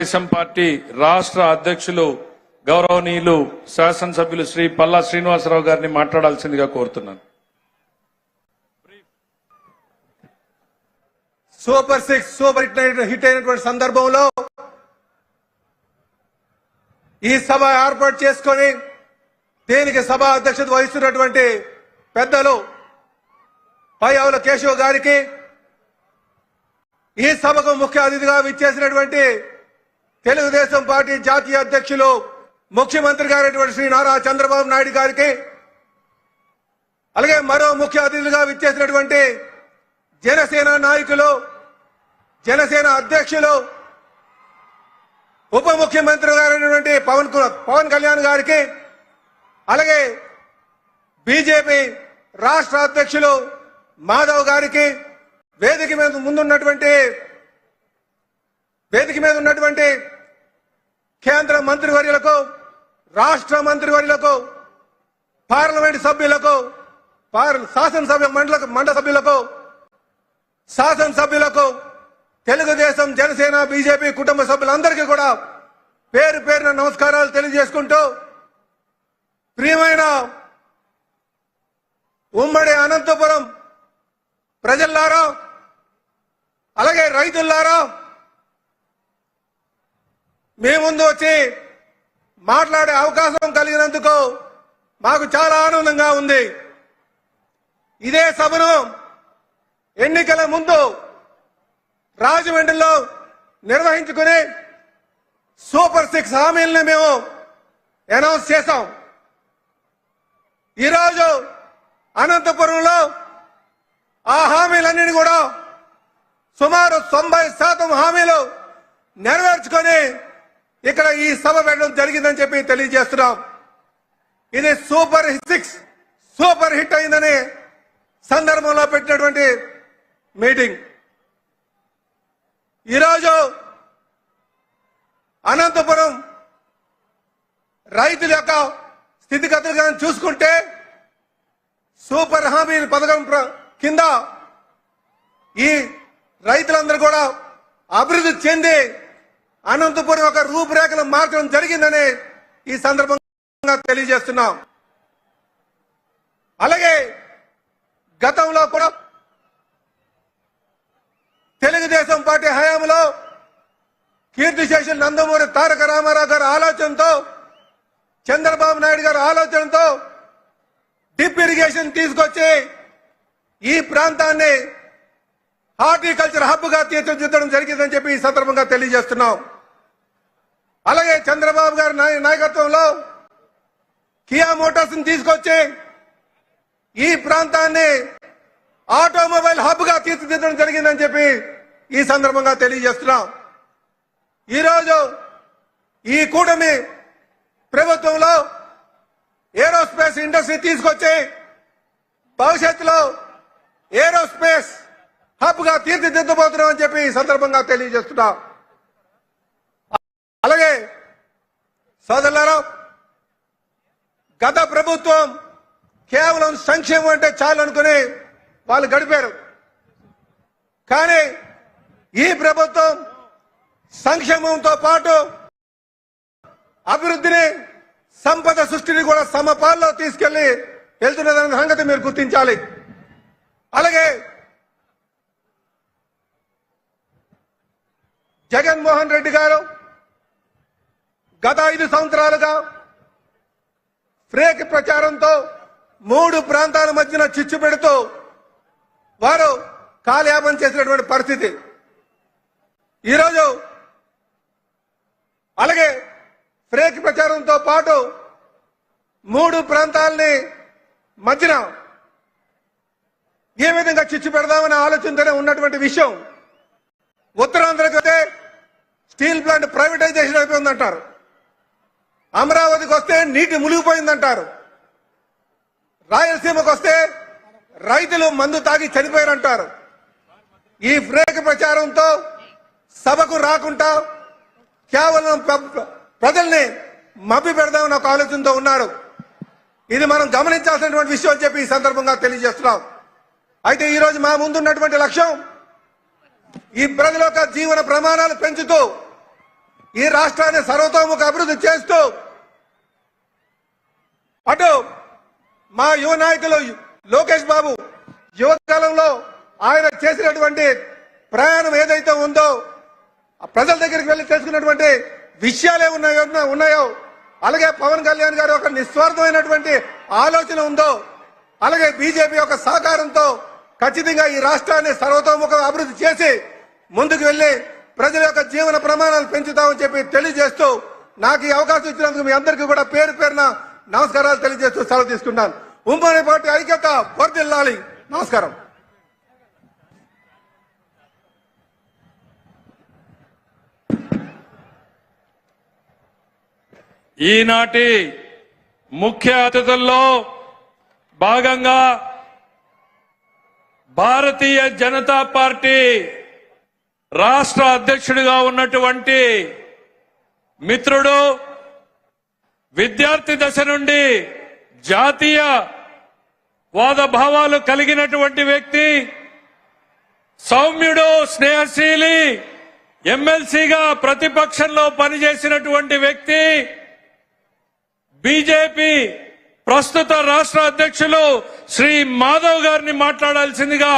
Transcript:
Telugu Desam party రాష్ట్ర అధ్యక్షులు గౌరవనీయులు శాసనసభ్యులు శ్రీ పల్లా శ్రీనివాసరావు గారిని మాట్లాడాల్సిందిగా కోరుతున్నాను. సూపర్ 6 సూపర్ హిట్ అయినటువంటి సందర్భంలో ఈ సభ ఏర్పాటు చేసుకొని దీనికి సభ అధ్యక్షత వహిస్తున్నటువంటి పెద్దలు పయ్యావుల కేశవ్ గారికి, ఈ సభకు ముఖ్య అతిథిగా విచ్చేసినటువంటి తెలుగుదేశం పార్టీ జాతీయ అధ్యక్షులు ముఖ్యమంత్రి గారైనటువంటి శ్రీ నారా చంద్రబాబు నాయుడు గారికి, అలాగే మరో ముఖ్య అతిథులుగా విచ్చేసినటువంటి జనసేన నాయకులు, జనసేన అధ్యక్షులు, ఉప ముఖ్యమంత్రి గారైనటువంటి పవన్ కళ్యాణ్ గారికి, అలాగే బీజేపీ రాష్ట్ర అధ్యక్షులు మాధవ్ గారికి, వేదిక మీద ఉన్నటువంటి కేంద్ర మంత్రివర్యులకు, రాష్ట్ర మంత్రివర్యులకు, పార్లమెంట్ సభ్యులకు, శాసనసభ మండలి సభ్యులకు, శాసనసభ్యులకు, తెలుగుదేశం జనసేన బీజేపీ కుటుంబ సభ్యులందరికీ కూడా పేరు పేరున నమస్కారాలు తెలియజేసుకుంటూ, ప్రియమైన ఉమ్మడి అనంతపురం ప్రజల్లారా, అలాగే రైతుల్లారా, మీ ముందు వచ్చి మాట్లాడే అవకాశం కలిగినందుకు మాకు చాలా ఆనందంగా ఉంది. ఇదే సభను ఎన్నికల ముందు రాజమండ్రిలో నిర్వహించుకుని సూపర్ 6 హామీలను మేము అనౌన్స్ చేశాం. ఈరోజు అనంతపురంలో ఆ హామీలన్నింటినీ కూడా సుమారు 90% హామీలు నెరవేర్చుకొని ఇక్కడ ఈ సభ పెట్టడం జరిగిందని చెప్పి తెలియజేస్తున్నాం. ఇది సూపర్ 6 సూపర్ హిట్ అయిందని సందర్భంలో పెట్టినటువంటి మీటింగ్. ఈరోజు అనంతపురం రైతుల యొక్క స్థితిగతులను చూసుకుంటే సూపర్ హామీ పథకం కింద ఈ రైతులందరూ కూడా అభివృద్ధి చెంది అనంతపురం ఒక రూపురేఖలు మార్చడం జరిగిందని ఈ సందర్భంగా తెలియజేస్తున్నాం. అలాగే గతంలో కూడా తెలుగుదేశం పార్టీ హయాంలో కీర్తిశేషులు నందమూరి తారక రామారావు గారి ఆలోచనతో, చంద్రబాబు నాయుడు గారి ఆలోచనతో డిప్ ఇరిగేషన్ తీసుకొచ్చి ఈ ప్రాంతాన్ని హార్టికల్చర్ హబ్ గా తీర్చిదిద్దడం జరిగిందని చెప్పి ఈ సందర్భంగా తెలియజేస్తున్నాం. అలాగే చంద్రబాబు గారి నాయకత్వంలో కియా మోటార్స్ తీసుకొచ్చి ఈ ప్రాంతాన్ని ఆటోమొబైల్ హబ్ గా తీర్చిదిద్దడం జరిగిందని చెప్పి ఈ సందర్భంగా తెలియజేస్తున్నాం. ఈరోజు ఈ కూటమి ప్రభుత్వంలో ఏరోస్పేస్ ఇండస్ట్రీ తీసుకొచ్చి భవిష్యత్తులో ఏరోస్పేస్ హబ్ గా తీర్చిదిద్దబోతున్నామని చెప్పి ఈ సందర్భంగా తెలియజేస్తున్నాం. అలాగే సోదరులారా, గత ప్రభుత్వం కేవలం సంక్షేమం అంటే చాలు అనుకుని వాళ్ళు గడిపారు. కానీ ఈ ప్రభుత్వం సంక్షేమంతో పాటు అభివృద్ధిని, సంపద సృష్టిని కూడా సమపాల్లో తీసుకెళ్లి వెళ్తున్నదన్న సంగతి మీరు గుర్తించాలి. అలాగే జగన్మోహన్ రెడ్డి గారు గత 5 సంవత్సరాలుగా ఫ్రేక్ ప్రచారంతో 3 ప్రాంతాల మధ్యన చిచ్చు పెడుతూ వారు కాలయాపన చేసినటువంటి పరిస్థితి ఈరోజు. అలాగే ఫ్రేక్ ప్రచారంతో పాటు 3 ప్రాంతాలని మధ్యన ఏ విధంగా చిచ్చు పెడదామనే ఆలోచనతోనే ఉన్నటువంటి విషయం. ఉత్తరాంధ్రకి వస్తే స్టీల్ ప్లాంట్ ప్రైవేటైజేషన్ అయిపోయిందంటారు, అమరావతికి వస్తే నీటి మునిగిపోయిందంటారు, రాయలసీమకు వస్తే రైతులు మందు తాగి చనిపోయారంటారు. ఈ ఫ్రేక్ ప్రచారంతో సభకు రాకుండా కేవలం ప్రజల్ని మభ్య పెడదామని ఒక ఆలోచనతో ఉన్నారు. ఇది మనం గమనించాల్సినటువంటి విషయం అని చెప్పి ఈ సందర్భంగా తెలియజేస్తున్నాం. అయితే ఈ రోజు మా ముందున్నటువంటి లక్ష్యం ఈ ప్రజల యొక్క జీవన ప్రమాణాలు పెంచుతూ ఈ రాష్ట్రాన్ని సర్వతోముఖ అభివృద్ధి చేస్తూ అటు మా యువ నాయకులు లోకేష్ బాబు యువకాలంలో ఆయన చేసినటువంటి ప్రయాణం ఏదైతే ఉందో ఆ ప్రజల దగ్గరికి వెళ్లి తెలుసుకున్నటువంటి విషయాలు ఉన్నాయో అలాగే పవన్ కళ్యాణ్ గారు ఒక నిస్వార్థమైనటువంటి ఆలోచన ఉందో అలాగే బీజేపీ యొక్క సహకారంతో ఖచ్చితంగా ఈ రాష్ట్రాన్ని సర్వతోముఖ అభివృద్ధి చేసి ముందుకు వెళ్లి ప్రజల యొక్క జీవన ప్రమాణాలు పెంచుతామని చెప్పి తెలియజేస్తూ నాకు ఈ అవకాశం ఇచ్చినందుకు మీ అందరికీ కూడా పేరు పేరున నమస్కారాలు తెలియజేస్తూ సెలవు తీసుకుంటాను. ఉమ్మడి పార్టీ ఐక్యత వర్ధిల్లాలి. నమస్కారం. ఈనాటి ముఖ్య అతిథుల్లో భాగంగా భారతీయ జనతా పార్టీ రాష్ట్ర అధ్యక్షుడిగా ఉన్నటువంటి మిత్రుడు, విద్యార్థి దశ నుండి జాతీయ వాద భావాలు కలిగినటువంటి వ్యక్తి, సౌమ్యుడు, స్నేహశీలి, ఎమ్మెల్సీగా ప్రతిపక్షంలో పనిచేసినటువంటి వ్యక్తి, బీజేపీ ప్రస్తుత రాష్ట్ర అధ్యక్షులు శ్రీ మాధవ్ గారిని మాట్లాడాల్సిందిగా